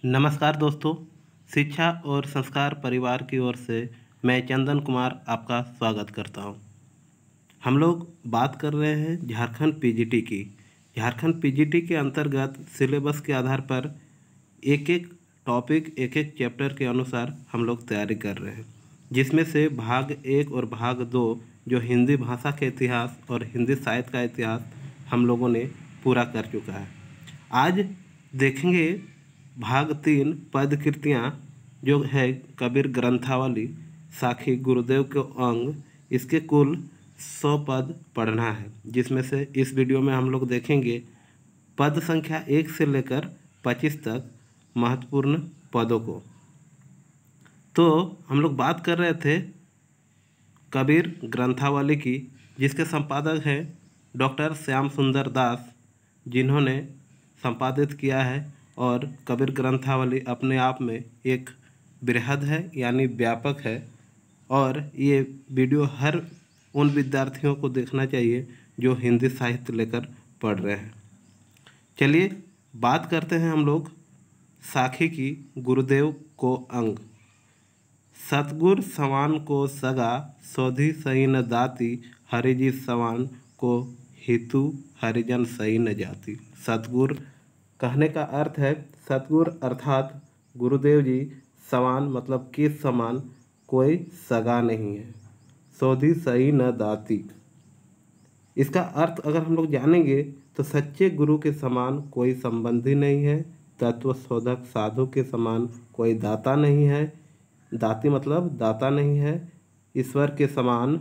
नमस्कार दोस्तों, शिक्षा और संस्कार परिवार की ओर से मैं चंदन कुमार आपका स्वागत करता हूं। हम लोग बात कर रहे हैं झारखंड पीजीटी की। झारखंड पीजीटी के अंतर्गत सिलेबस के आधार पर एक एक टॉपिक, एक एक चैप्टर के अनुसार हम लोग तैयारी कर रहे हैं, जिसमें से भाग 1 और भाग 2 जो हिंदी भाषा के इतिहास और हिंदी साहित्य का इतिहास हम लोगों ने पूरा कर चुका है। आज देखेंगे भाग 3 पद कृतियाँ, जो है कबीर ग्रंथावली, साखी, गुरुदेव के अंग। इसके कुल 100 पद पढ़ना है, जिसमें से इस वीडियो में हम लोग देखेंगे पद संख्या 1 से लेकर 25 तक महत्वपूर्ण पदों को। तो हम लोग बात कर रहे थे कबीर ग्रंथावली की, जिसके संपादक हैं डॉक्टर श्याम सुंदर दास, जिन्होंने संपादित किया है। और कबीर ग्रंथावली अपने आप में एक बृहद है, यानी व्यापक है। और ये वीडियो हर उन विद्यार्थियों को देखना चाहिए जो हिंदी साहित्य लेकर पढ़ रहे हैं। चलिए बात करते हैं हम लोग साखी की, गुरुदेव को अंग। सतगुर सवान को सगा, सोधी सही न दाती, हरिजी सवान को हितु, हरिजन सही न जाती। सतगुर कहने का अर्थ है सतगुर अर्थात गुरुदेव जी, समान मतलब के समान कोई सगा नहीं है, सोधी सही न दाती। इसका अर्थ अगर हम लोग जानेंगे तो सच्चे गुरु के समान कोई संबंधी नहीं है, तत्व शोधक साधु के समान कोई दाता नहीं है, दाती मतलब दाता नहीं है, ईश्वर के समान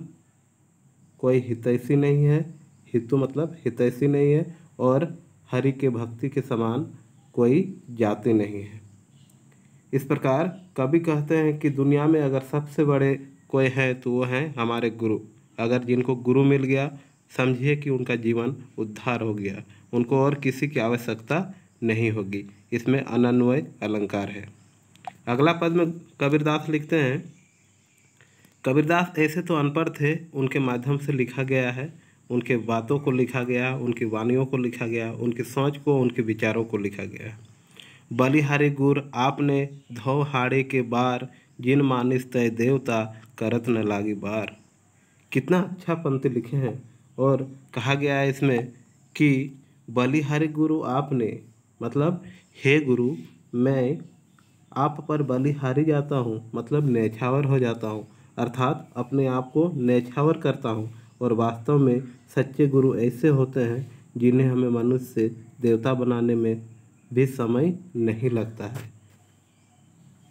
कोई हितैषी नहीं है, हितु मतलब हितैषी नहीं है, और हरि के भक्ति के समान कोई जाति नहीं है। इस प्रकार कवि कहते हैं कि दुनिया में अगर सबसे बड़े कोई है तो वो हैं हमारे गुरु। अगर जिनको गुरु मिल गया, समझिए कि उनका जीवन उद्धार हो गया, उनको और किसी की आवश्यकता नहीं होगी। इसमें अनन्वय अलंकार है। अगला पद में कबीरदास लिखते हैं, कबीरदास ऐसे तो अनपढ़ थे, उनके माध्यम से लिखा गया है, उनके बातों को लिखा गया, उनकी वाणियों को लिखा गया, उनकी सोच को, उनके विचारों को लिखा गया। बलिहारी गुर आपने धो हाड़े के बार, जिन मानिस तय देवता करत न लागी बार। कितना अच्छा पंक्ति लिखे हैं। और कहा गया है इसमें कि बलिहारी गुरु आपने मतलब हे गुरु, मैं आप पर बलिहारी जाता हूँ, मतलब न्यौछावर हो जाता हूँ, अर्थात अपने आप को न्यौछावर करता हूँ। और वास्तव में सच्चे गुरु ऐसे होते हैं जिन्हें हमें मनुष्य से देवता बनाने में भी समय नहीं लगता है।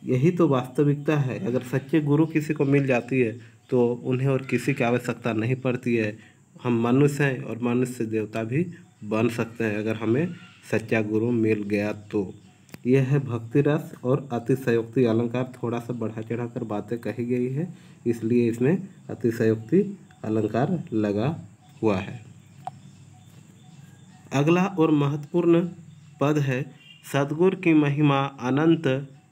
यही तो वास्तविकता है। अगर सच्चे गुरु किसी को मिल जाती है तो उन्हें और किसी की आवश्यकता नहीं पड़ती है। हम मनुष्य हैं और मनुष्य से देवता भी बन सकते हैं अगर हमें सच्चा गुरु मिल गया तो। यह है भक्ति रस और अतिशयोक्ति अलंकार। थोड़ा सा बढ़ा चढ़ा कर बातें कही गई है, इसलिए इसमें अतिशयोक्ति अलंकार लगा हुआ है। अगला और महत्वपूर्ण पद है, सद्गुर की महिमा अनंत,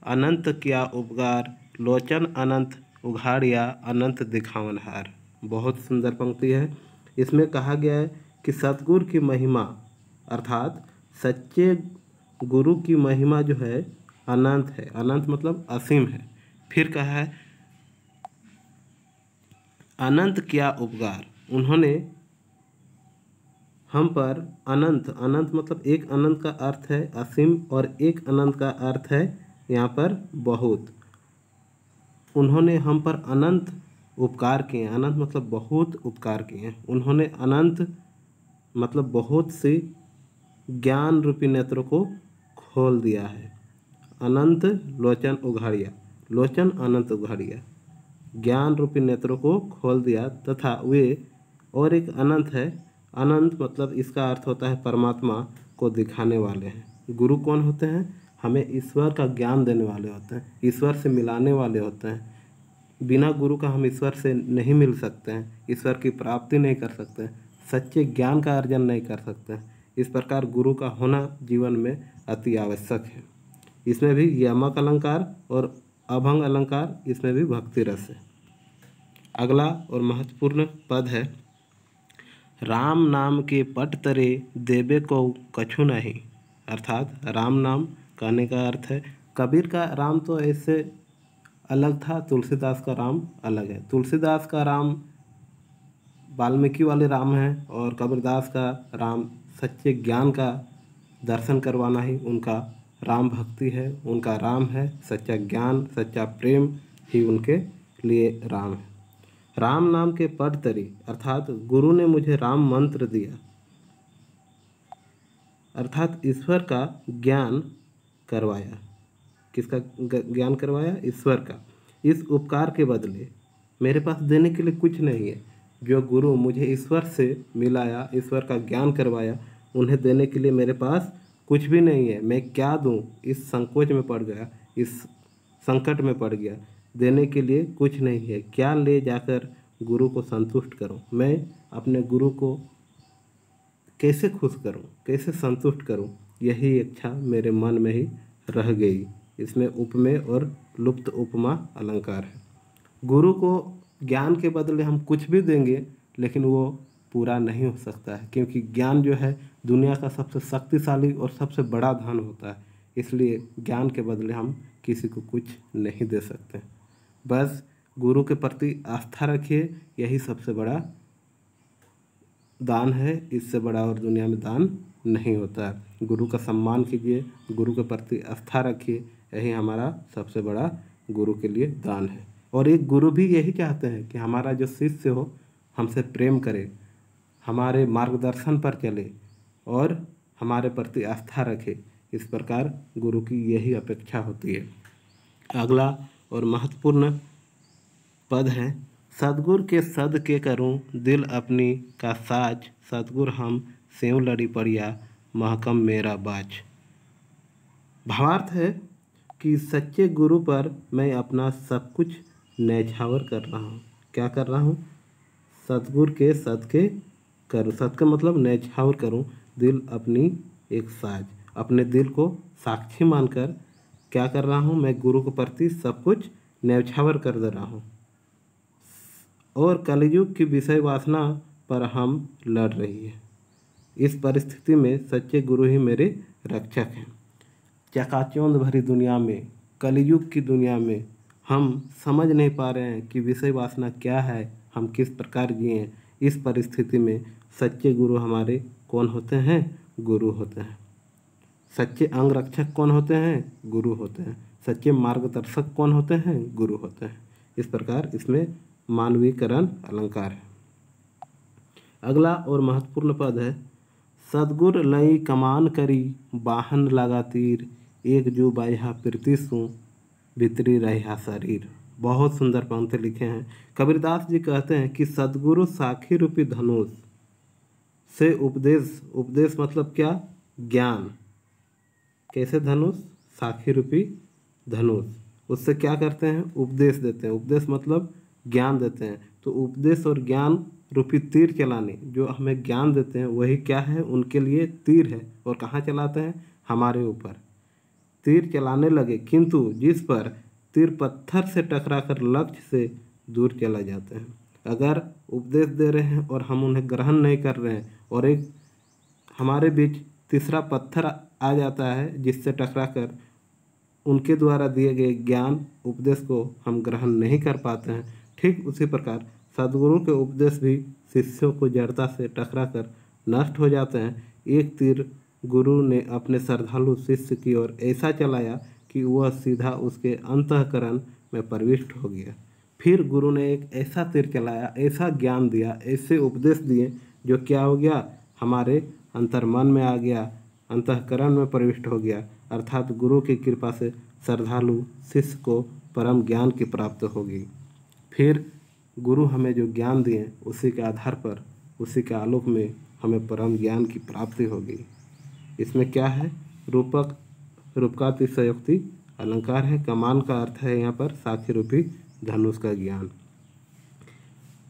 अनंत किया उपकार, लोचन अनंत उघाड़िया, अनंत दिखावनहार। बहुत सुंदर पंक्ति है। इसमें कहा गया है कि सद्गुरु की महिमा अर्थात सच्चे गुरु की महिमा जो है अनंत है। अनंत मतलब असीम है। फिर कहा है अनंत किया उपकार, उन्होंने हम पर अनंत, अनंत मतलब एक अनंत का अर्थ है असीम, और एक अनंत का अर्थ है यहाँ पर बहुत। उन्होंने हम पर अनंत उपकार किए। अनंत मतलब बहुत उपकार किए। उन्होंने अनंत मतलब बहुत सी ज्ञान रूपी नेत्रों को खोल दिया है। अनंत लोचन उघाड़िया, लोचन अनंत उघाड़िया, ज्ञान रूपी नेत्रों को खोल दिया तथा वे, और एक अनंत है, अनंत मतलब इसका अर्थ होता है परमात्मा को दिखाने वाले हैं। गुरु कौन होते हैं? हमें ईश्वर का ज्ञान देने वाले होते हैं, ईश्वर से मिलाने वाले होते हैं। बिना गुरु का हम ईश्वर से नहीं मिल सकते हैं, ईश्वर की प्राप्ति नहीं कर सकते हैं, सच्चे ज्ञान का अर्जन नहीं कर सकते हैं। इस प्रकार गुरु का होना जीवन में अति आवश्यक है। इसमें भी यमक अलंकार और अभंग अलंकार, इसमें भी भक्ति रस है। अगला और महत्वपूर्ण पद है, राम नाम के पट तरे, देवे को कछु नहीं। अर्थात राम नाम कहने का अर्थ है कबीर का राम तो ऐसे अलग था, तुलसीदास का राम अलग है। तुलसीदास का राम वाल्मीकि वाले राम हैं और कबीरदास का राम सच्चे ज्ञान का दर्शन करवाना ही उनका राम भक्ति है, उनका राम है। सच्चा ज्ञान, सच्चा प्रेम ही उनके लिए राम है। राम नाम के पद तरी, अर्थात गुरु ने मुझे राम मंत्र दिया, अर्थात ईश्वर का ज्ञान करवाया। किसका ज्ञान करवाया? ईश्वर का। इस उपकार के बदले मेरे पास देने के लिए कुछ नहीं है। जो गुरु मुझे ईश्वर से मिलाया, ईश्वर का ज्ञान करवाया, उन्हें देने के लिए मेरे पास कुछ भी नहीं है। मैं क्या दूं? इस संकोच में पड़ गया, इस संकट में पड़ गया। देने के लिए कुछ नहीं है। क्या ले जाकर गुरु को संतुष्ट करूं? मैं अपने गुरु को कैसे खुश करूं, कैसे संतुष्ट करूं? यही इच्छा मेरे मन में ही रह गई। इसमें उपमेय और लुप्त उपमा अलंकार है। गुरु को ज्ञान के बदले हम कुछ भी देंगे लेकिन वो पूरा नहीं हो सकता है, क्योंकि ज्ञान जो है दुनिया का सबसे शक्तिशाली और सबसे बड़ा धन होता है। इसलिए ज्ञान के बदले हम किसी को कुछ नहीं दे सकते। बस गुरु के प्रति आस्था रखिए, यही सबसे बड़ा दान है। इससे बड़ा और दुनिया में दान नहीं होता है। गुरु का सम्मान कीजिए, गुरु के प्रति आस्था रखिए, यही हमारा सबसे बड़ा गुरु के लिए दान है। और एक गुरु भी यही चाहते हैं कि हमारा जो शिष्य हो हमसे प्रेम करे, हमारे मार्गदर्शन पर चले और हमारे प्रति आस्था रखे। इस प्रकार गुरु की यही अपेक्षा होती है। अगला और महत्वपूर्ण पद है, सतगुर के सद के करूं दिल अपनी का साज, सतगुर हम सेव लड़ी पड़िया महकम मेरा बाज। भावार्थ है कि सच्चे गुरु पर मैं अपना सब कुछ न्यौछावर कर रहा हूँ। क्या कर रहा हूँ? सतगुर के सदके करूँ। सद का मतलब न्यौछावर करूँ, दिल अपनी एक साज, अपने दिल को साक्षी मानकर क्या कर रहा हूँ? मैं गुरु के प्रति सब कुछ न्यौछावर कर दे रहा हूँ। और कलयुग की विषय वासना पर हम लड़ रही है। इस परिस्थिति में सच्चे गुरु ही मेरे रक्षक हैं। चकाचौंध भरी दुनिया में, कलयुग की दुनिया में हम समझ नहीं पा रहे हैं कि विषय वासना क्या है, हम किस प्रकार जिए। इस परिस्थिति में सच्चे गुरु हमारे कौन होते हैं? गुरु होते हैं। सच्चे अंग रक्षक कौन होते हैं? गुरु होते हैं। सच्चे मार्गदर्शक कौन होते हैं? गुरु होते हैं। इस प्रकार इसमें मानवीकरण अलंकार है। अगला और महत्वपूर्ण पद है, सदगुर लई कमान करी बाहन लगा तीर, एक जो बाह्या प्रीतिसु भीतरी रहा शरीर। बहुत सुंदर पंक्ति लिखे हैं। कबीरदास जी कहते हैं कि सदगुरु साखी रूपी धनुष से उपदेश, उपदेश मतलब क्या? ज्ञान। कैसे धनुष? साखी रूपी धनुष। उससे क्या करते हैं? उपदेश देते हैं। उपदेश मतलब ज्ञान देते हैं। तो उपदेश और ज्ञान रूपी तीर चलाने, जो हमें ज्ञान देते हैं वही क्या है? उनके लिए तीर है। और कहाँ चलाते हैं? हमारे ऊपर तीर चलाने लगे, किंतु जिस पर तीर पत्थर से टकराकर लक्ष्य से दूर चला जाते हैं। अगर उपदेश दे रहे हैं और हम उन्हें ग्रहण नहीं कर रहे हैं और एक हमारे बीच तीसरा पत्थर आ जाता है जिससे टकराकर उनके द्वारा दिए गए ज्ञान उपदेश को हम ग्रहण नहीं कर पाते हैं, ठीक उसी प्रकार सद्गुरु के उपदेश भी शिष्यों को जड़ता से टकराकर नष्ट हो जाते हैं। एक तीर गुरु ने अपने श्रद्धालु शिष्य की ओर ऐसा चलाया कि वह सीधा उसके अंतःकरण में प्रविष्ट हो गया। फिर गुरु ने एक ऐसा तीर चलाया, ऐसा ज्ञान दिया, ऐसे उपदेश दिए जो क्या हो गया? हमारे अंतर्मन में आ गया, अंतःकरण में प्रविष्ट हो गया। अर्थात गुरु की कृपा से श्रद्धालु शिष्य को परम ज्ञान की प्राप्त होगी। फिर गुरु हमें जो ज्ञान दिए उसी के आधार पर, उसी के आलोक में हमें परम ज्ञान की प्राप्ति होगी। इसमें क्या है? रूपक, रूपकातिशयोक्ति अलंकार है। कमान का अर्थ है यहाँ पर साखी रूपी धनुष का ज्ञान।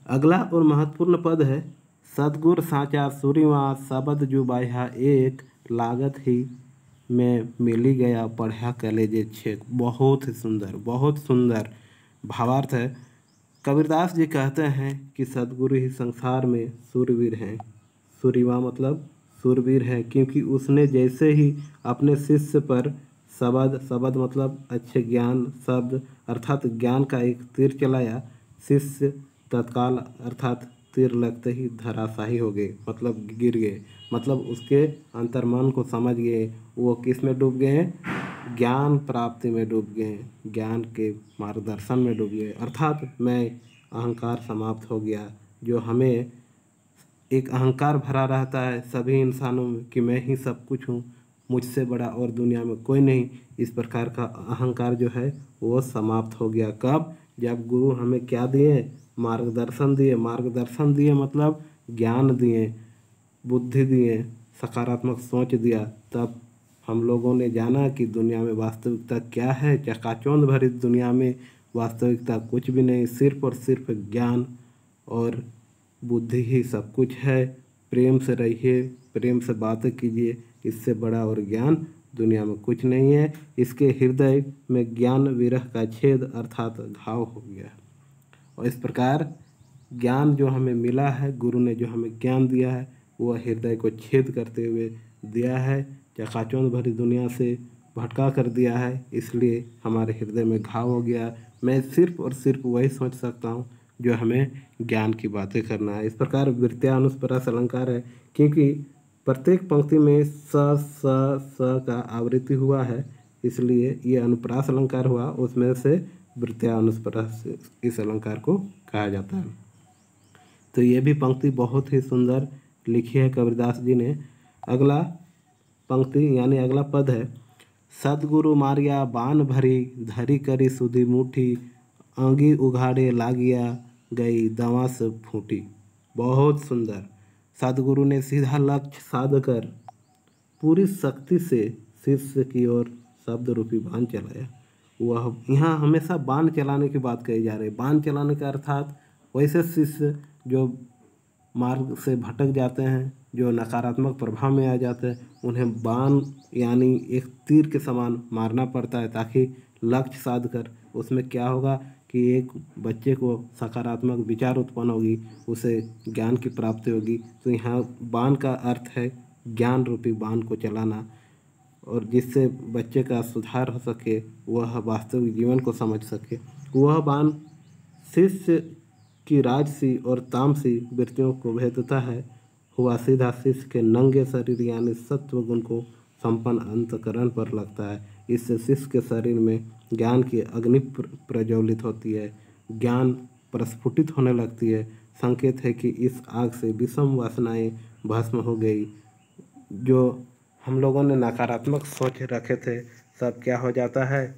अगला और महत्वपूर्ण पद है, सतगुर साचा सूर्यवा शब्द जो बाह्या एक, लागत ही में मिली गया पढ़ा कलेजे छेक। बहुत ही सुंदर, बहुत सुंदर भावार्थ है। कबीरदास जी कहते हैं कि सतगुरु ही संसार में सूरवीर हैं। सूर्यवा मतलब सूरवीर है, क्योंकि उसने जैसे ही अपने शिष्य पर शब्द शब्द मतलब अच्छे ज्ञान, शब्द अर्थात ज्ञान का एक तीर चलाया, शिष्य तत्काल अर्थात तीर लगते ही धराशायी हो गए, मतलब गिर गए, मतलब उसके अंतर्मन को समझ गए, वो किस में डूब गए हैं, ज्ञान प्राप्ति में डूब गए हैं, ज्ञान के मार्गदर्शन में डूब गए, अर्थात मैं अहंकार समाप्त हो गया। जो हमें एक अहंकार भरा रहता है सभी इंसानों में कि मैं ही सब कुछ हूँ, मुझसे बड़ा और दुनिया में कोई नहीं, इस प्रकार का अहंकार जो है वो समाप्त हो गया। कब? जब गुरु हमें क्या दिए, मार्गदर्शन दिए। मार्गदर्शन दिए मतलब ज्ञान दिए, बुद्धि दिए, सकारात्मक सोच दिया। तब हम लोगों ने जाना कि दुनिया में वास्तविकता क्या है। चकाचौंध भरी दुनिया में वास्तविकता कुछ भी नहीं, सिर्फ और सिर्फ ज्ञान और बुद्धि ही सब कुछ है। प्रेम से रहिए, प्रेम से बातें कीजिए, इससे बड़ा और ज्ञान दुनिया में कुछ नहीं है। इसके हृदय में ज्ञान विरह का छेद अर्थात घाव हो गया। और इस प्रकार ज्ञान जो हमें मिला है, गुरु ने जो हमें ज्ञान दिया है, वह हृदय को छेद करते हुए दिया है, चकाचौंध भरी दुनिया से भटका कर दिया है, इसलिए हमारे हृदय में घाव हो गया। मैं सिर्फ और सिर्फ वही सोच सकता हूँ जो हमें ज्ञान की बातें करना है। इस प्रकार वृत्यानुस्परस अलंकार है, क्योंकि प्रत्येक पंक्ति में स स का आवृत्ति हुआ है, इसलिए ये अनुप्रास अलंकार हुआ, उसमें से वृत्यानुस्परस इस अलंकार को कहा जाता है। तो ये भी पंक्ति बहुत ही सुंदर लिखी है कबीरदास जी ने। अगला पंक्ति यानी अगला पद है, सदगुरु मारिया बान भरी, धरी करी सुधी मुठी, आंगी उघाड़े लागिया, गई दवा से फूटी। बहुत सुंदर। सदगुरु ने सीधा लक्ष्य साध कर पूरी शक्ति से शिष्य की ओर शब्द रूपी बाण चलाया। वह यहाँ हमेशा बाण चलाने की बात कही जा रही है। बाण चलाने का अर्थात वैसे शिष्य जो मार्ग से भटक जाते हैं, जो नकारात्मक प्रभाव में आ जाते हैं, उन्हें बाण यानी एक तीर के समान मारना पड़ता है, ताकि लक्ष्य साध कर उसमें क्या होगा कि एक बच्चे को सकारात्मक विचार उत्पन्न होगी, उसे ज्ञान की प्राप्ति होगी। तो यहाँ बाण का अर्थ है ज्ञान रूपी बाण को चलाना, और जिससे बच्चे का सुधार हो सके, वह वास्तविक जीवन को समझ सके। वह बाण शिष्य की राजसी और तामसी वृत्तियों को भेदता है, हुआ सीधा शिष्य के नंगे शरीर यानी सत्व गुण को संपन्न अंतकरण पर लगता है। इससे शिष्य के शरीर में ज्ञान की अग्नि प्रज्वलित होती है, ज्ञान प्रस्फुटित होने लगती है। संकेत है कि इस आग से विषम वासनाएं भस्म हो गई। जो हम लोगों ने नकारात्मक सोच रखे थे, सब क्या हो जाता है,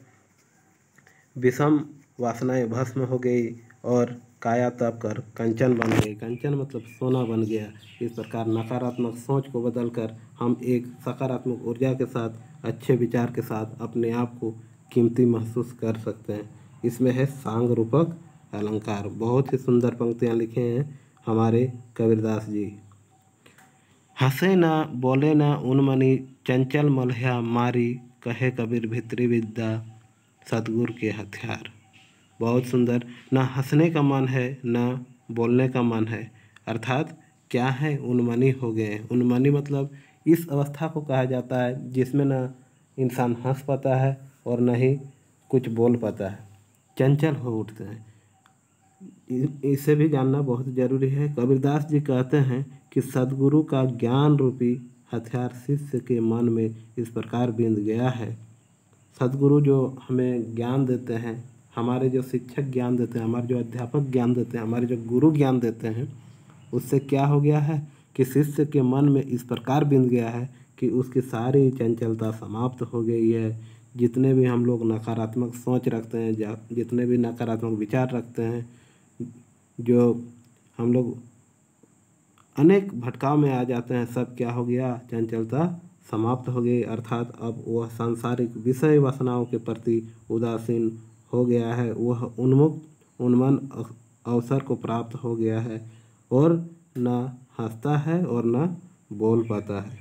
विषम वासनाएं भस्म हो गई और काया तप कर कंचन बन गई। कंचन मतलब सोना बन गया। इस प्रकार नकारात्मक सोच को बदलकर हम एक सकारात्मक ऊर्जा के साथ, अच्छे विचार के साथ अपने आप को कीमती महसूस कर सकते हैं। इसमें है सांग रूपक अलंकार। बहुत ही सुंदर पंक्तियाँ लिखे हैं हमारे कबीरदास जी। हंसे न बोले न उन्मनी, चंचल मल्हा मारी, कहे कबीर भित्री विद्या, सतगुरु के हथियार। बहुत सुंदर। न हंसने का मन है न बोलने का मन है, अर्थात क्या है, उन्मनी हो गए हैं। उन्मनी मतलब इस अवस्था को कहा जाता है जिसमें न इंसान हंस पाता है और न ही कुछ बोल पाता है, चंचल हो उठते हैं। इसे भी जानना बहुत जरूरी है। कबीरदास जी कहते हैं कि सदगुरु का ज्ञान रूपी हथियार शिष्य के मन में इस प्रकार बिंद गया है। सदगुरु जो हमें ज्ञान देते हैं, हमारे जो शिक्षक ज्ञान देते हैं, हमारे जो अध्यापक ज्ञान देते हैं, हमारे जो गुरु ज्ञान देते हैं, उससे क्या हो गया है कि शिष्य के मन में इस प्रकार बिंद गया है कि उसकी सारी चंचलता समाप्त हो गई है। जितने भी हम लोग नकारात्मक सोच रखते हैं, जितने भी नकारात्मक विचार रखते हैं, जो हम लोग अनेक भटकाव में आ जाते हैं, सब क्या हो गया, चंचलता समाप्त हो गई। अर्थात अब वह सांसारिक विषय वासनाओं के प्रति उदासीन हो गया है, वह उन्मुक्त उन्मन अवसर को प्राप्त हो गया है और न हंसता है और न बोल पाता है।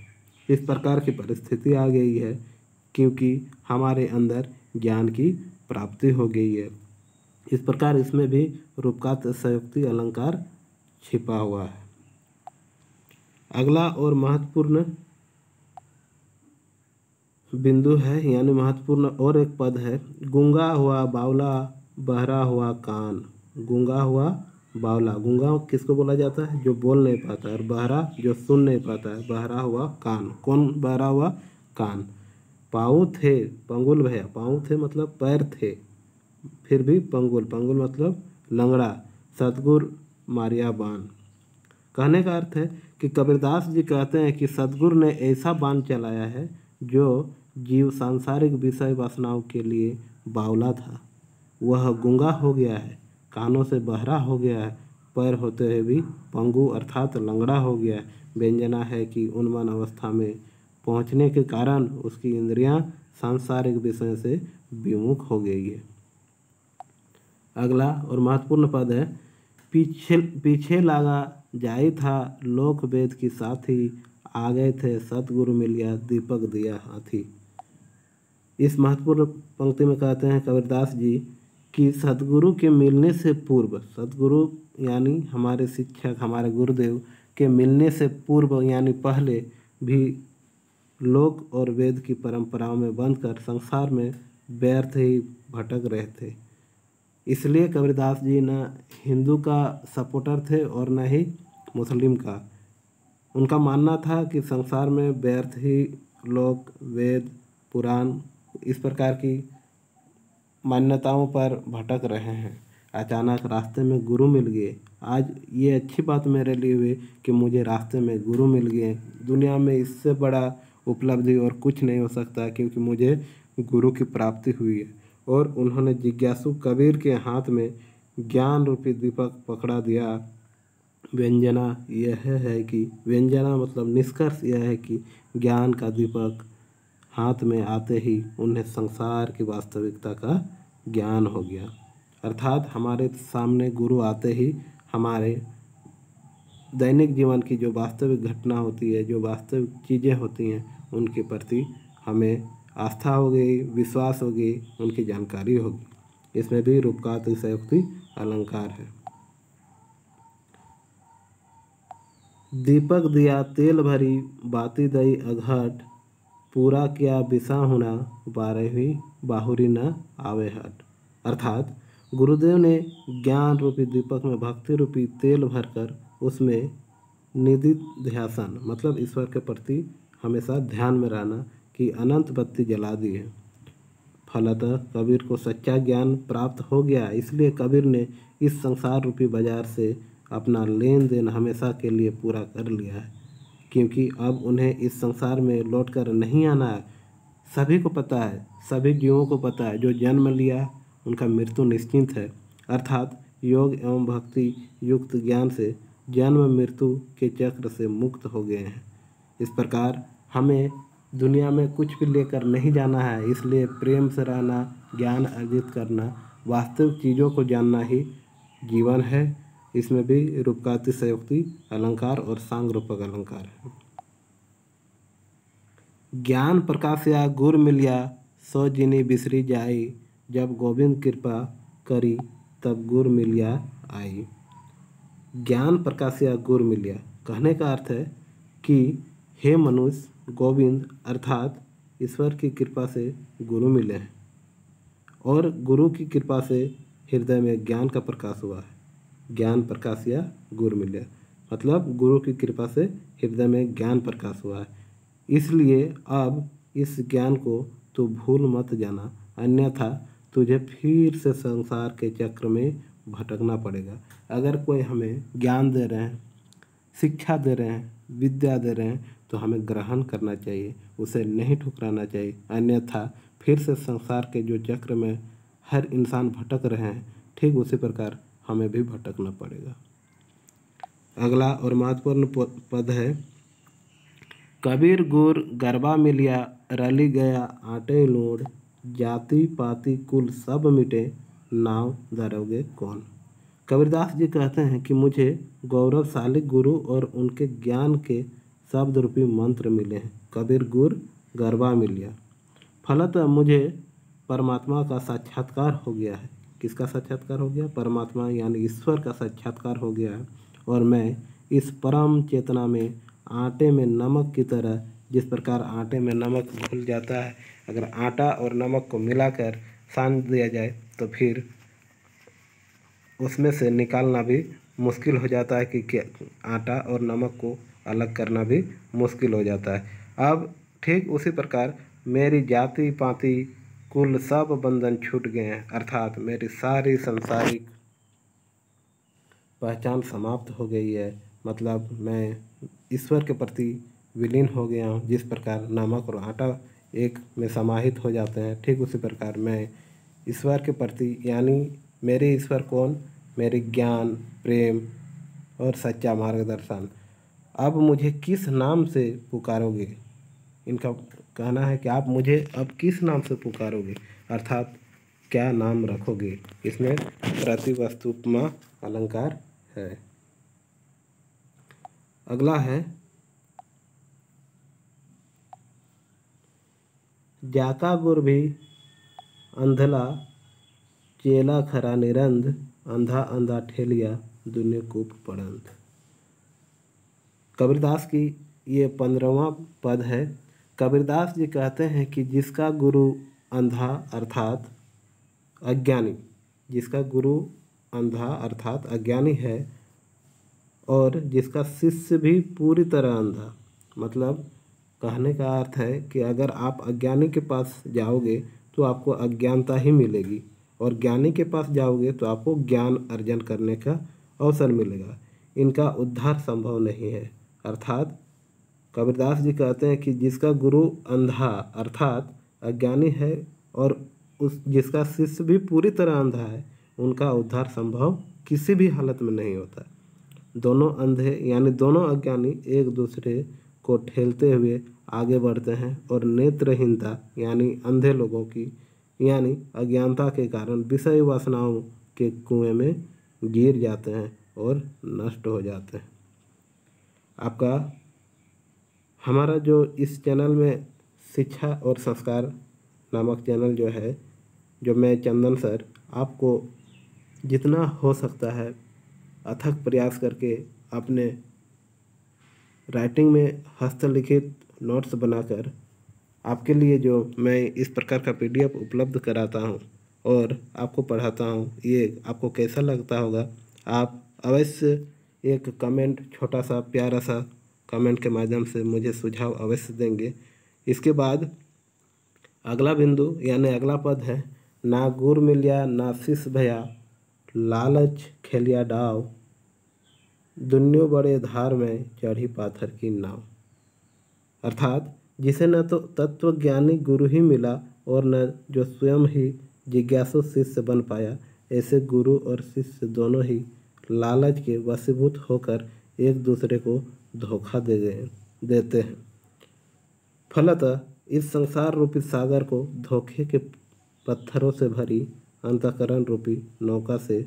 इस प्रकार की परिस्थिति आ गई है क्योंकि हमारे अंदर ज्ञान की प्राप्ति हो गई है। इस प्रकार इसमें भी रूपकात्सयोक्ति अलंकार छिपा हुआ है। अगला और महत्वपूर्ण बिंदु है यानी महत्वपूर्ण। और एक पद है, गूंगा हुआ बावला बहरा हुआ कान। गूंगा हुआ बावला, गूंगा किसको बोला जाता है? जो बोल नहीं पाता है। और बहरा जो सुन नहीं पाता है। बहरा हुआ कान, कौन बहरा हुआ? कान। पाँव थे, पंगुल भैया, पाँव थे मतलब पैर थे, फिर भी पंगुल, पंगुल मतलब लंगड़ा। सतगुर मारिया बाण। कहने का अर्थ है कि कबीरदास जी कहते हैं कि सतगुरु ने ऐसा बाण चलाया है जो जीव सांसारिक विषय वासनाओं के लिए बावला था, वह गूंगा हो गया है, कानों से बहरा हो गया है, पैर होते हुए भी पंगु अर्थात लंगड़ा हो गया है। व्यंजना है कि उन्मन अवस्था में पहुंचने के कारण उसकी इंद्रियां सांसारिक विषय से विमुख हो गई है। अगला और महत्वपूर्ण पद है, पीछे पीछे लागा जाई था लोक वेद की साथी, आ गए थे सतगुरु मिलिया दीपक दिया हाथी। इस महत्वपूर्ण पंक्ति में कहते हैं कबीरदास जी कि सतगुरु के मिलने से पूर्व, सतगुरु यानी हमारे शिक्षक, हमारे गुरुदेव के मिलने से पूर्व यानी पहले भी लोक और वेद की परंपराओं में बंधकर संसार में व्यर्थ ही भटक रहे थे। इसलिए कबीरदास जी न हिंदू का सपोर्टर थे और न ही मुस्लिम का। उनका मानना था कि संसार में व्यर्थ ही लोक वेद पुराण इस प्रकार की मान्यताओं पर भटक रहे हैं। अचानक रास्ते में गुरु मिल गए। आज ये अच्छी बात मेरे लिए हुई कि मुझे रास्ते में गुरु मिल गए। दुनिया में इससे बड़ा उपलब्धि और कुछ नहीं हो सकता, क्योंकि मुझे गुरु की प्राप्ति हुई है। और उन्होंने जिज्ञासु कबीर के हाथ में ज्ञान रूपी दीपक पकड़ा दिया। व्यंजना यह है कि, व्यंजना मतलब निष्कर्ष यह है कि ज्ञान का दीपक हाथ में आते ही उन्हें संसार की वास्तविकता का ज्ञान हो गया। अर्थात हमारे सामने गुरु आते ही हमारे दैनिक जीवन की जो वास्तविक घटना होती है, जो वास्तविक चीज़ें होती हैं, उनके प्रति हमें आस्था हो गई, विश्वास हो गई, उनकी जानकारी होगी। इसमें भी रूपका अतिशयोक्ति अलंकार है। दीपक दिया तेल भरी बाती दई अघट, पूरा किया बिसाहुना बारहवीं बाहुरी न आवे हट। अर्थात गुरुदेव ने ज्ञान रूपी दीपक में भक्ति रूपी तेल भरकर उसमें निधि ध्यासन मतलब ईश्वर के प्रति हमेशा ध्यान में रहना कि अनंत बत्ती जला दी है। फलतः कबीर को सच्चा ज्ञान प्राप्त हो गया। इसलिए कबीर ने इस संसार रूपी बाजार से अपना लेन देन हमेशा के लिए पूरा कर लिया है, क्योंकि अब उन्हें इस संसार में लौटकर नहीं आना है। सभी को पता है, सभी जीवों को पता है, जो जन्म लिया उनका मृत्यु निश्चित है। अर्थात योग एवं भक्ति युक्त ज्ञान से जन्म मृत्यु के चक्र से मुक्त हो गए हैं। इस प्रकार हमें दुनिया में कुछ भी लेकर नहीं जाना है। इसलिए प्रेम से रहना, ज्ञान अर्जित करना, वास्तविक चीज़ों को जानना ही जीवन है। इसमें भी रूपका अतिशयोक्ति अलंकार और सांग रूपक अलंकार है। ज्ञान प्रकाशया गुर मिलिया, सो जिनी बिसरी जाई, जब गोविंद कृपा करी तब गुर मिलिया आई। ज्ञान प्रकाशया गुर मिलिया कहने का अर्थ है कि हे मनुष्य, गोविंद अर्थात ईश्वर की कृपा से गुरु मिले हैं और गुरु की कृपा से हृदय में ज्ञान का प्रकाश हुआ है। ज्ञान प्रकाश या गुरु मिले मतलब गुरु की कृपा से हृदय में ज्ञान प्रकाश हुआ है। इसलिए अब इस ज्ञान को तू भूल मत जाना, अन्यथा तुझे फिर से संसार के चक्र में भटकना पड़ेगा। अगर कोई हमें ज्ञान दे रहे हैं, शिक्षा दे रहे हैं, विद्या दे रहे हैं, तो हमें ग्रहण करना चाहिए, उसे नहीं ठुकराना चाहिए। अन्यथा फिर से संसार के जो चक्र में हर इंसान भटक रहे हैं, ठीक उसी प्रकार हमें भी भटकना पड़ेगा। अगला और महत्वपूर्ण पद है, कबीर गुर गरबा मिलिया, रली गया आटे लोड, जाति पाति कुल सब मिटे, नाव धरोगे कौन। कबीरदास जी कहते हैं कि मुझे गौरवशाली गुरु और उनके ज्ञान के शब्द रूपी मंत्र मिले हैं। कबीर गुर गरबा मिलिया, फलतः मुझे परमात्मा का साक्षात्कार हो गया है। किसका साक्षात्कार हो गया? परमात्मा यानी ईश्वर का साक्षात्कार हो गया है। और मैं इस परम चेतना में आटे में नमक की तरह जिस प्रकार आटे में नमक घुल जाता है, अगर आटा और नमक को मिलाकर सान दिया जाए तो फिर उसमें से निकालना भी मुश्किल हो जाता है कि क्या आटा और नमक को अलग करना भी मुश्किल हो जाता है। अब ठीक उसी प्रकार मेरी जाति पाति कुल सब बंधन छूट गए हैं, अर्थात मेरी सारी सांसारिक पहचान समाप्त हो गई है। मतलब मैं ईश्वर के प्रति विलीन हो गया हूँ। जिस प्रकार नमक और आटा एक में समाहित हो जाते हैं, ठीक उसी प्रकार मैं ईश्वर के प्रति, यानी मेरे ईश्वर कौन, मेरे ज्ञान, प्रेम और सच्चा मार्गदर्शन। अब मुझे किस नाम से पुकारोगे? इनका कहना है कि आप मुझे अब किस नाम से पुकारोगे, अर्थात क्या नाम रखोगे। इसमें प्रतिवस्तुपमा अलंकार है। अगला है जाका गुर भी अंधला चेला खरा निरंध अंधा अंधा ठेलिया दुनिया कूप पड़ंत। कबीरदास की ये 15वां पद है। कबीरदास जी कहते हैं कि जिसका गुरु अंधा अर्थात अज्ञानी, जिसका गुरु अंधा अर्थात अज्ञानी है और जिसका शिष्य भी पूरी तरह अंधा, मतलब कहने का अर्थ है कि अगर आप अज्ञानी के पास जाओगे तो आपको अज्ञानता ही मिलेगी और ज्ञानी के पास जाओगे तो आपको ज्ञान अर्जन करने का अवसर मिलेगा। इनका उद्धार संभव नहीं है। अर्थात कबीरदास जी कहते हैं कि जिसका गुरु अंधा अर्थात अज्ञानी है और उस जिसका शिष्य भी पूरी तरह अंधा है, उनका उद्धार संभव किसी भी हालत में नहीं होता। दोनों अंधे यानी दोनों अज्ञानी एक दूसरे को ठेलते हुए आगे बढ़ते हैं और नेत्रहीनता यानी अंधे लोगों की यानी अज्ञानता के कारण विषय वासनाओं के कुएं में गिर जाते हैं और नष्ट हो जाते हैं। आपका हमारा जो इस चैनल में शिक्षा और संस्कार नामक चैनल जो है, जो मैं चंदन सर आपको जितना हो सकता है अथक प्रयास करके अपने राइटिंग में हस्तलिखित नोट्स बनाकर आपके लिए जो मैं इस प्रकार का PDF उपलब्ध कराता हूँ और आपको पढ़ाता हूँ, ये आपको कैसा लगता होगा। आप अवश्य एक कमेंट, छोटा सा प्यारा सा कमेंट के माध्यम से मुझे सुझाव अवश्य देंगे। इसके बाद अगला बिंदु यानी अगला पद है, ना गुर मिलिया ना शिष्य भया लालच खेलिया डाव दुनियो बड़े धार में चढ़ी पाथर की नाव। अर्थात जिसे न तो तत्वज्ञानी गुरु ही मिला और न जो स्वयं ही जिज्ञासु शिष्य बन पाया, ऐसे गुरु और शिष्य दोनों ही लालच के वशीभूत होकर एक दूसरे को धोखा देते हैं। फलतः इस संसार रूपी सागर को धोखे के पत्थरों से भरी अंतःकरण रूपी नौका से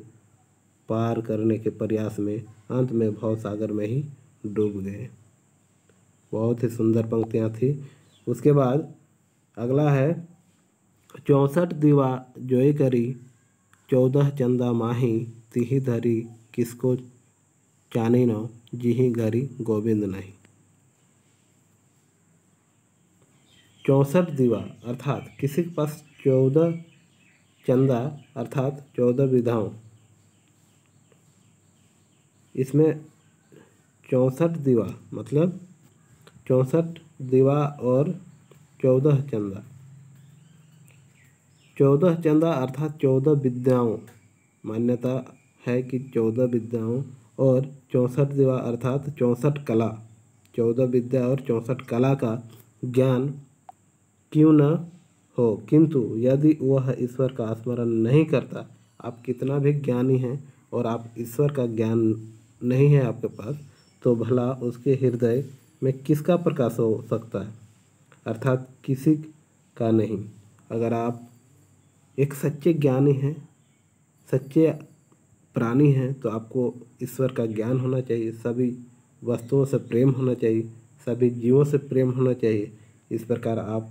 पार करने के प्रयास में अंत में भव सागर में ही डूब गए। बहुत ही सुंदर पंक्तियाँ थी। उसके बाद अगला है, 64 दीवा जोई करी 14 चंदा माही तिही धरी किसको चानी नो जिही घरी गोविंद नहीं। 64 दीवा अर्थात किसी के पास 14 चंदा अर्थात 14 विधाओं, इसमें 64 दीवा मतलब 64 दीवा और 14 चंदा। 14 चंदा अर्थात 14 विद्याओं, मान्यता है कि 14 विद्याओं और 64 दीवा अर्थात 64 कला, 14 विद्या और 64 कला का ज्ञान क्यों न हो, किंतु यदि वह ईश्वर का स्मरण नहीं करता, आप कितना भी ज्ञानी हैं और आप ईश्वर का ज्ञान नहीं है आपके पास, तो भला उसके हृदय में किसका प्रकाश हो सकता है, अर्थात किसी का नहीं। अगर आप एक सच्चे ज्ञानी हैं, सच्चे प्राणी हैं, तो आपको ईश्वर का ज्ञान होना चाहिए, सभी वस्तुओं से प्रेम होना चाहिए, सभी जीवों से प्रेम होना चाहिए। इस प्रकार आप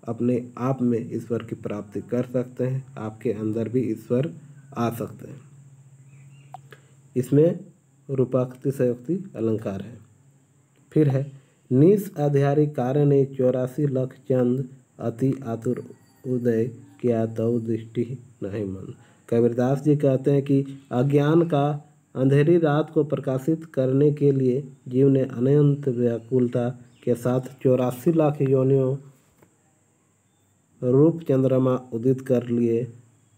अपने आप में ईश्वर की प्राप्ति कर सकते हैं, आपके अंदर भी ईश्वर आ सकते हैं। इसमें रूपाक्ति संयुक्ति अलंकार है। फिर है, निस अधिकारी कारणे 84 लख चंद अति आतुर उदय किया तव दृष्टि नहीं मन। कबीरदास जी कहते हैं कि अज्ञान का अंधेरी रात को प्रकाशित करने के लिए जीव ने अनंत व्याकुलता के साथ 84 लाख योनियों रूप चंद्रमा उदित कर लिए,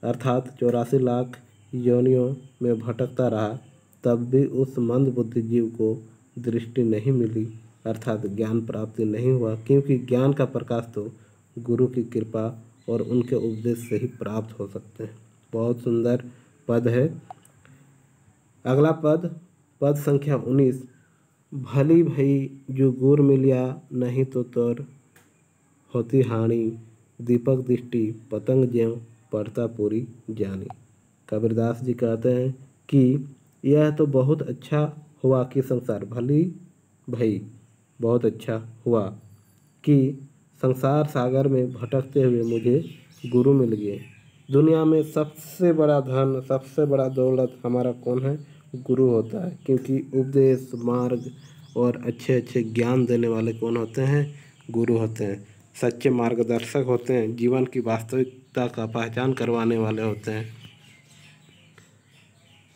अर्थात 84 लाख योनियों में भटकता रहा, तब भी उस मंद बुद्धि जीव को दृष्टि नहीं मिली, अर्थात ज्ञान प्राप्ति नहीं हुआ, क्योंकि ज्ञान का प्रकाश तो गुरु की कृपा और उनके उपदेश से ही प्राप्त हो सकते हैं। बहुत सुंदर पद है। अगला पद संख्या 19। भली भई जो गुर मिलिया नहीं तो तोर होती हानि, दीपक दृष्टि पतंग ज्यों पड़ता पूरी जानी। कबीरदास जी कहते हैं कि यह तो बहुत अच्छा हुआ कि संसार भली भई बहुत अच्छा हुआ कि संसार सागर में भटकते हुए मुझे गुरु मिल गए। दुनिया में सबसे बड़ा धन, सबसे बड़ा दौलत हमारा कौन है? गुरु होता है, क्योंकि उपदेश मार्ग और अच्छे अच्छे ज्ञान देने वाले कौन होते हैं? गुरु होते हैं। सच्चे मार्गदर्शक होते हैं, जीवन की वास्तविकता का पहचान करवाने वाले होते हैं।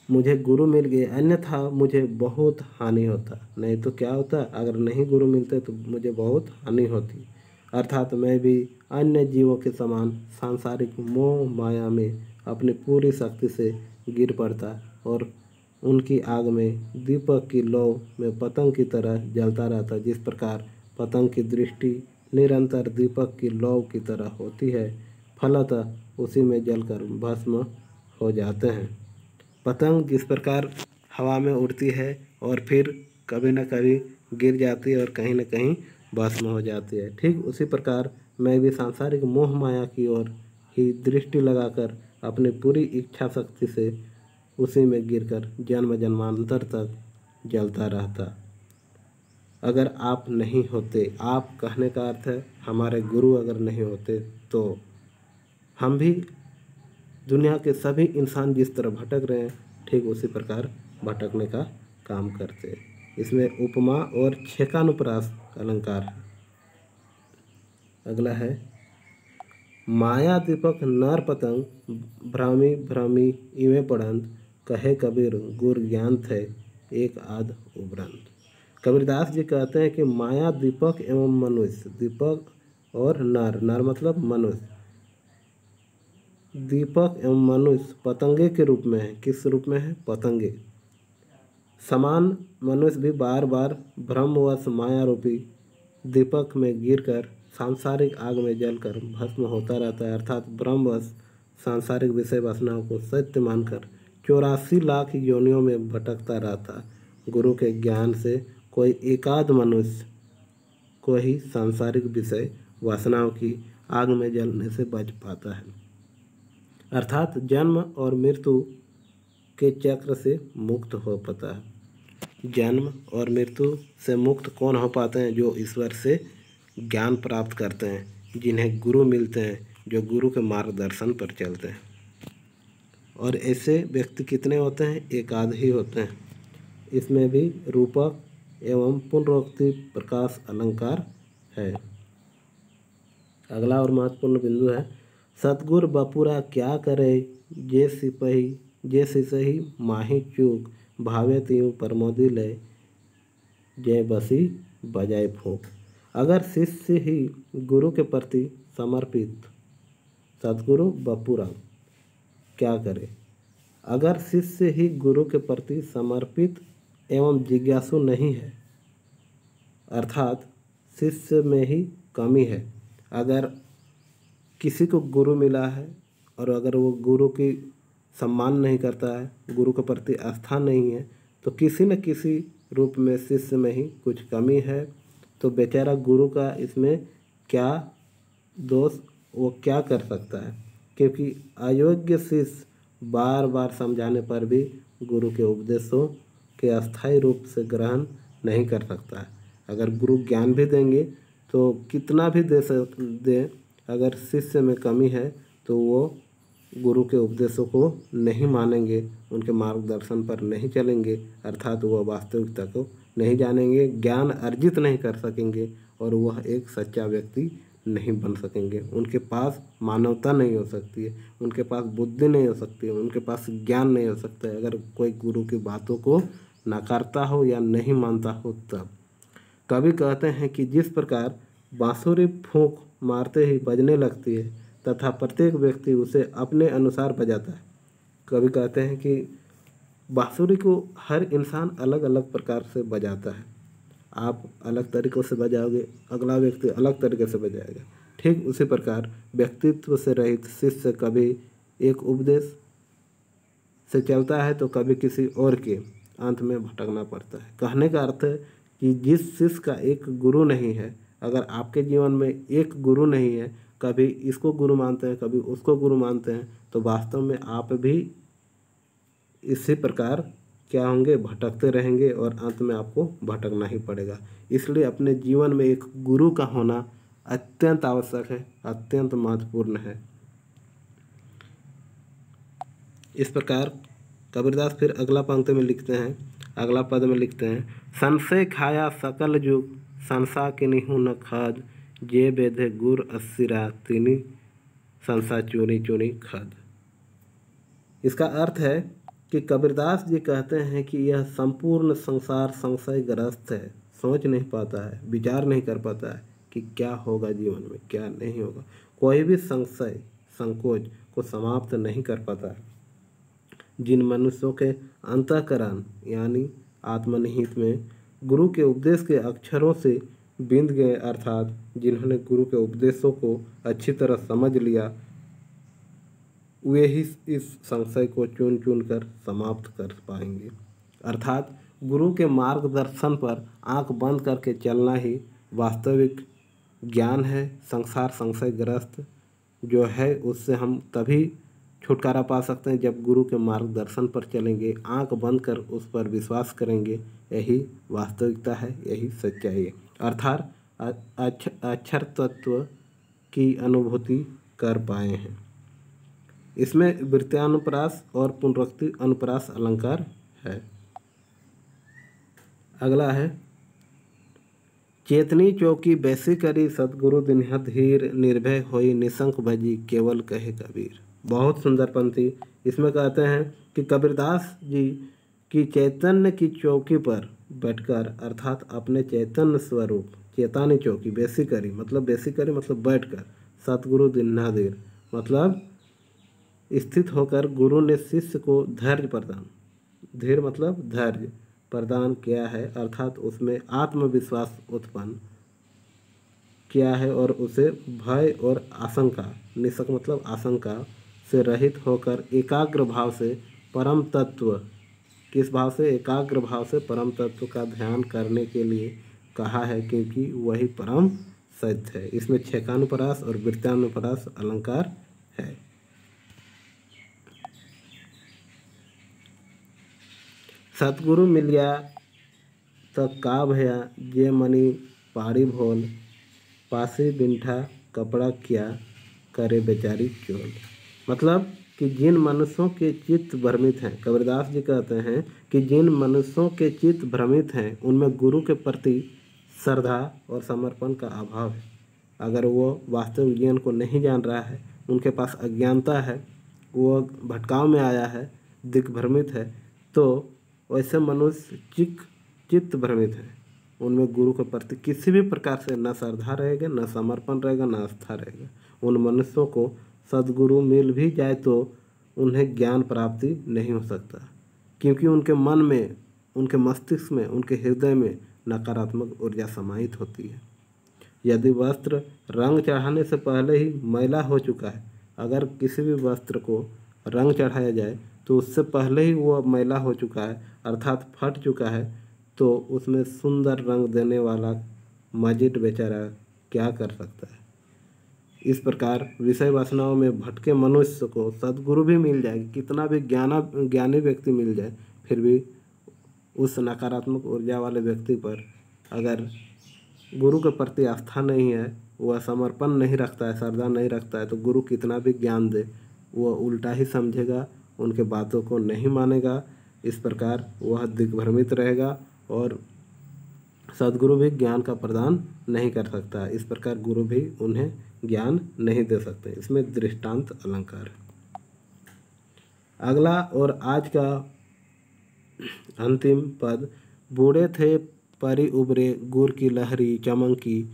मुझे गुरु मिल गए, अन्यथा मुझे बहुत हानि होता। नहीं तो क्या होता? अगर नहीं गुरु मिलते तो मुझे बहुत हानि होती, अर्थात मैं भी अन्य जीवों के समान सांसारिक मोह माया में अपनी पूरी शक्ति से गिर पड़ता और उनकी आग में दीपक की लौ में पतंग की तरह जलता रहता। जिस प्रकार पतंग की दृष्टि निरंतर दीपक की लौ की तरह होती है, फलतः उसी में जलकर भस्म हो जाते हैं। पतंग जिस प्रकार हवा में उड़ती है और फिर कभी न कभी गिर जाती है और कहीं न कहीं भस्म हो जाती है, ठीक उसी प्रकार मैं भी सांसारिक मोह माया की ओर ही दृष्टि लगाकर अपनी पूरी इच्छा शक्ति से उसी में गिरकर जन्म जन्मांतर तक जलता रहता। अगर आप नहीं होते, आप कहने का अर्थ है हमारे गुरु अगर नहीं होते तो हम भी दुनिया के सभी इंसान जिस तरह भटक रहे हैं, ठीक उसी प्रकार भटकने का काम करते हैं। इसमें उपमा और छेकानुप्रास अलंकार है। अगला है माया दीपक नर पतंग भ्रामी भ्रामी इवे पढ़ंत, कहे कबीर गुर ज्ञान थे एक आध उभरंत। कबीरदास जी कहते हैं कि माया दीपक एवं मनुष्य, दीपक और नर, नर मतलब मनुष्य, दीपक एवं मनुष्य पतंगे के रूप में है। किस रूप में है? पतंगे समान। मनुष्य भी बार बार भ्रमवश माया रूपी दीपक में गिरकर सांसारिक आग में जलकर भस्म होता रहता है, अर्थात ब्रह्मवश सांसारिक विषय वासनाओं को सत्य मानकर 84 लाख योनियों में भटकता रहता। गुरु के ज्ञान से कोई एकाध मनुष्य को ही सांसारिक विषय वासनाओं की आग में जलने से बच पाता है, अर्थात जन्म और मृत्यु के चक्र से मुक्त हो पाता है। जन्म और मृत्यु से मुक्त कौन हो पाते हैं? जो ईश्वर से ज्ञान प्राप्त करते हैं, जिन्हें गुरु मिलते हैं, जो गुरु के मार्गदर्शन पर चलते हैं। और ऐसे व्यक्ति कितने होते हैं? एक आध ही होते हैं। इसमें भी रूपक एवं पुनरोक्ति प्रकाश अलंकार है। अगला और महत्वपूर्ण बिंदु है सतगुर बपुरा क्या करे, जे सिपही जे सिसही माही चूक, भावे त्यों प्रमोदी ले, जय बसी बजाय फूक। अगर शिष्य ही गुरु के प्रति समर्पित, सतगुरु बपुरा क्या करे, अगर शिष्य ही गुरु के प्रति समर्पित एवं जिज्ञासु नहीं है, अर्थात शिष्य में ही कमी है। अगर किसी को गुरु मिला है और अगर वो गुरु की सम्मान नहीं करता है, गुरु के प्रति आस्था नहीं है, तो किसी न किसी रूप में शिष्य में ही कुछ कमी है। तो बेचारा गुरु का इसमें क्या दोष, वो क्या कर सकता है? क्योंकि अयोग्य शिष्य बार बार समझाने पर भी गुरु के उपदेशों के अस्थायी रूप से ग्रहण नहीं कर सकता है। अगर गुरु ज्ञान भी देंगे तो कितना भी दे, अगर शिष्य में कमी है तो वो गुरु के उपदेशों को नहीं मानेंगे, उनके मार्गदर्शन पर नहीं चलेंगे, अर्थात वह वास्तविकता को नहीं जानेंगे, ज्ञान अर्जित नहीं कर सकेंगे और वह एक सच्चा व्यक्ति नहीं बन सकेंगे। उनके पास मानवता नहीं हो सकती है, उनके पास बुद्धि नहीं हो सकती है, उनके पास ज्ञान नहीं हो सकता है अगर कोई गुरु की बातों को नकारता हो या नहीं मानता हो तब। कवि कहते हैं कि जिस प्रकार बांसुरी फूंक मारते ही बजने लगती है तथा प्रत्येक व्यक्ति उसे अपने अनुसार बजाता है। कवि कहते हैं कि बांसुरी को हर इंसान अलग अलग प्रकार से बजाता है। आप अलग तरीक़ों से बजाओगे, अगला व्यक्ति अलग तरीके से बजाएगा। ठीक उसी प्रकार व्यक्तित्व से रहित शिष्य कभी एक उपदेश से चलता है तो कभी किसी और के, अंत में भटकना पड़ता है। कहने का अर्थ है कि जिस शिष्य का एक गुरु नहीं है, अगर आपके जीवन में एक गुरु नहीं है, कभी इसको गुरु मानते हैं कभी उसको गुरु मानते हैं, तो वास्तव में आप भी इसी प्रकार क्या होंगे, भटकते रहेंगे और अंत में आपको भटकना ही पड़ेगा। इसलिए अपने जीवन में एक गुरु का होना अत्यंत आवश्यक है, अत्यंत महत्वपूर्ण है। इस प्रकार कबीरदास फिर अगला पंक्ति में लिखते हैं, अगला पद में लिखते हैं, संशय खाया सकल जुग संसा के निहु न खाद, जे बेधे गुर असिरा तिनी संसा चुनी चुनी खाद। इसका अर्थ है कि कबीरदास जी कहते हैं कि यह संपूर्ण संसार संशयग्रस्त है, सोच नहीं पाता है, विचार नहीं कर पाता है कि क्या होगा जीवन में, क्या नहीं होगा। कोई भी संशय संकोच को समाप्त नहीं कर पाता है। जिन मनुष्यों के अंतःकरण यानी आत्मनिहित में गुरु के उपदेश के अक्षरों से बिंद गए, अर्थात जिन्होंने गुरु के उपदेशों को अच्छी तरह समझ लिया, वे ही इस संशय को चुन चुन कर समाप्त कर पाएंगे। अर्थात गुरु के मार्गदर्शन पर आंख बंद करके चलना ही वास्तविक ज्ञान है। संसार संशयग्रस्त जो है उससे हम तभी छुटकारा पा सकते हैं जब गुरु के मार्गदर्शन पर चलेंगे, आंख बंद कर उस पर विश्वास करेंगे। यही वास्तविकता है, यही सच्चाई है। अर्थात अक्षर तत्व की अनुभूति कर पाए हैं। इसमें वृत्यानुप्रास और पुनरुक्ति अनुप्रास अलंकार है। अगला है, चेतनी चौकी बैसी करी सतगुरु दिन्ह धीर, निर्भय होई निशंक भजी केवल कहे कबीर। बहुत सुंदर पंक्ति इसमें कहते हैं कि कबीरदास जी की चैतन्य की चौकी पर बैठकर, अर्थात अपने चैतन्य स्वरूप चेतानी चौकी बैसी करी मतलब बैठकर, सतगुरु दिन्ह धीर मतलब स्थित होकर गुरु ने शिष्य को धैर्य प्रदान, धीर मतलब धैर्य प्रदान किया है, अर्थात उसमें आत्मविश्वास उत्पन्न किया है और उसे भय और आशंका, निशक मतलब आशंका से रहित होकर एकाग्र भाव से परम तत्व, किस भाव से, एकाग्र भाव से परम तत्व का ध्यान करने के लिए कहा है, क्योंकि वही परम सत्य है। इसमें छेकानुप्रास और वृत्तानुप्रास अलंकार है। सतगुरु मिलिया त का भया, जे मनी पारी भोल, पासी बिंठा कपड़ा क्या करे बेचारी चोल। मतलब कि जिन मनुष्यों के चित्त भ्रमित हैं, कबीरदास जी कहते हैं कि जिन मनुष्यों के चित्त भ्रमित हैं उनमें गुरु के प्रति श्रद्धा और समर्पण का अभाव है। अगर वो वास्तविक ज्ञान को नहीं जान रहा है, उनके पास अज्ञानता है, वो भटकाव में आया है, दिग्भ्रमित है, तो वैसे मनुष्य चित्त भ्रमित है, उनमें गुरु के प्रति किसी भी प्रकार से न श्रद्धा रहेगा, न समर्पण रहेगा, न आस्था रहेगा। उन मनुष्यों को सद्गुरु मिल भी जाए तो उन्हें ज्ञान प्राप्ति नहीं हो सकता, क्योंकि उनके मन में, उनके मस्तिष्क में, उनके हृदय में नकारात्मक ऊर्जा समाहित होती है। यदि वस्त्र रंग चढ़ाने से पहले ही मैला हो चुका है, अगर किसी भी वस्त्र को रंग चढ़ाया जाए तो उससे पहले ही वो मैला हो चुका है, अर्थात फट चुका है, तो उसमें सुंदर रंग देने वाला मजिट बेचारा क्या कर सकता है। इस प्रकार विषय वासनाओं में भटके मनुष्य को सद्गुरु भी मिल जाएगी, कितना भी ज्ञानी व्यक्ति मिल जाए, फिर भी उस नकारात्मक ऊर्जा वाले व्यक्ति पर अगर गुरु के प्रति आस्था नहीं है, वह समर्पण नहीं रखता है, श्रद्धा नहीं रखता है, तो गुरु कितना भी ज्ञान दे वह उल्टा ही समझेगा, उनके बातों को नहीं मानेगा। इस प्रकार वह दिग्भ्रमित रहेगा और सद्गुरु भी ज्ञान का प्रदान नहीं कर सकता। इस प्रकार गुरु भी उन्हें ज्ञान नहीं दे सकते। इसमें दृष्टांत अलंकार है। अगला और आज का अंतिम पद, बूढ़े थे परी उबरे गुर की लहरी चमंकी,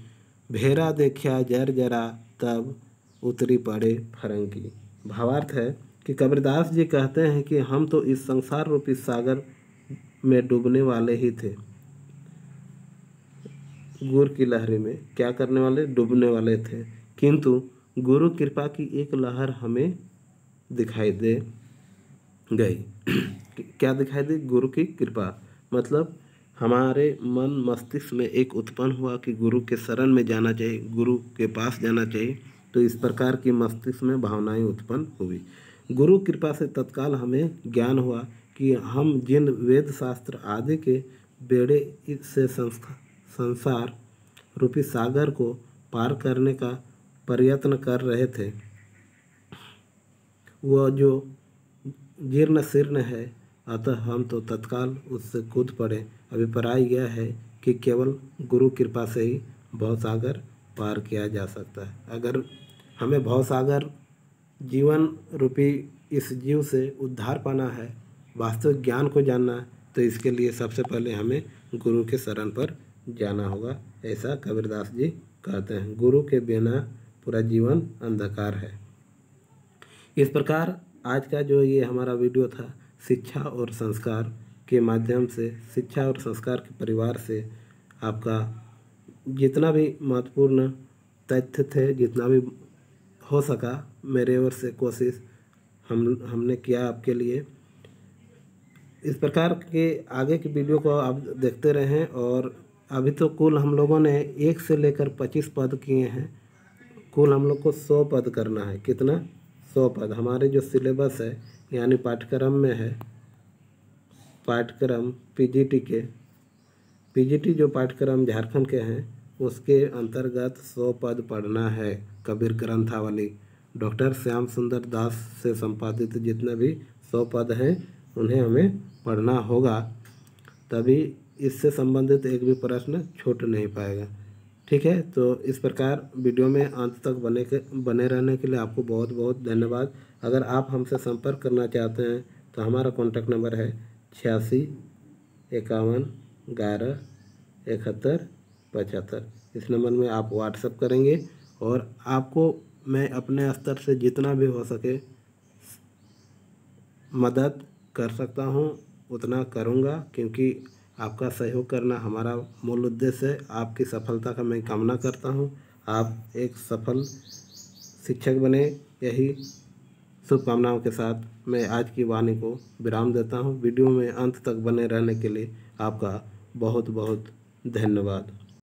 भेरा देखा जर जरा तब उतरी पड़े फरंगी। भावार्थ है कि कबीरदास जी कहते हैं कि हम तो इस संसार रूपी सागर में डूबने वाले ही थे। गुर की लहरी में क्या करने वाले, डूबने वाले थे, किंतु गुरु कृपा की एक लहर हमें दिखाई दे गई। क्या दिखाई दी? गुरु की कृपा, मतलब हमारे मन मस्तिष्क में एक उत्पन्न हुआ कि गुरु के शरण में जाना चाहिए, गुरु के पास जाना चाहिए। तो इस प्रकार की मस्तिष्क में भावनाएं उत्पन्न हुई। गुरु कृपा से तत्काल हमें ज्ञान हुआ कि हम जिन वेद शास्त्र आदि के बेड़े से संसार रूपी सागर को पार करने का प्रयत्न कर रहे थे, वह जो जीर्ण शीर्ण है, अतः हम तो तत्काल उससे कूद पड़े। अभिप्राय यह है कि केवल गुरु कृपा से ही भवसागर पार किया जा सकता है। अगर हमें भवसागर जीवन रूपी इस जीव से उद्धार पाना है, वास्तविक ज्ञान को जानना है, तो इसके लिए सबसे पहले हमें गुरु के शरण पर जाना होगा। ऐसा कबीरदास जी कहते हैं। गुरु के बिना पूरा जीवन अंधकार है। इस प्रकार आज का जो ये हमारा वीडियो था, शिक्षा और संस्कार के माध्यम से, शिक्षा और संस्कार के परिवार से आपका जितना भी महत्वपूर्ण तथ्य थे, जितना भी हो सका मेरे ओर से कोशिश हमने किया आपके लिए। इस प्रकार के आगे की वीडियो को आप देखते रहें। और अभी तो कुल हम लोगों ने 1 से लेकर 25 पद किए हैं। कुल हम लोग को 100 पद करना है। कितना? 100 पद। हमारे जो सिलेबस है यानी पाठ्यक्रम में है, पाठ्यक्रम पीजीटी जो पाठ्यक्रम झारखंड के हैं, उसके अंतर्गत 100 पद पढ़ना है। कबीर ग्रंथावली डॉक्टर श्याम सुंदर दास से संपादित जितने भी 100 पद हैं, उन्हें हमें पढ़ना होगा, तभी इससे संबंधित एक भी प्रश्न छूट नहीं पाएगा। ठीक है, तो इस प्रकार वीडियो में अंत तक बने रहने के लिए आपको बहुत बहुत धन्यवाद। अगर आप हमसे संपर्क करना चाहते हैं तो हमारा कॉन्टैक्ट नंबर है 86 51 11 71 75। इस नंबर में आप व्हाट्सएप करेंगे और आपको मैं अपने स्तर से जितना भी हो सके मदद कर सकता हूँ उतना करूँगा, क्योंकि आपका सहयोग करना हमारा मूल उद्देश्य है। आपकी सफलता का मैं कामना करता हूँ। आप एक सफल शिक्षक बने, यही शुभकामनाओं के साथ मैं आज की वाणी को विराम देता हूँ। वीडियो में अंत तक बने रहने के लिए आपका बहुत बहुत धन्यवाद।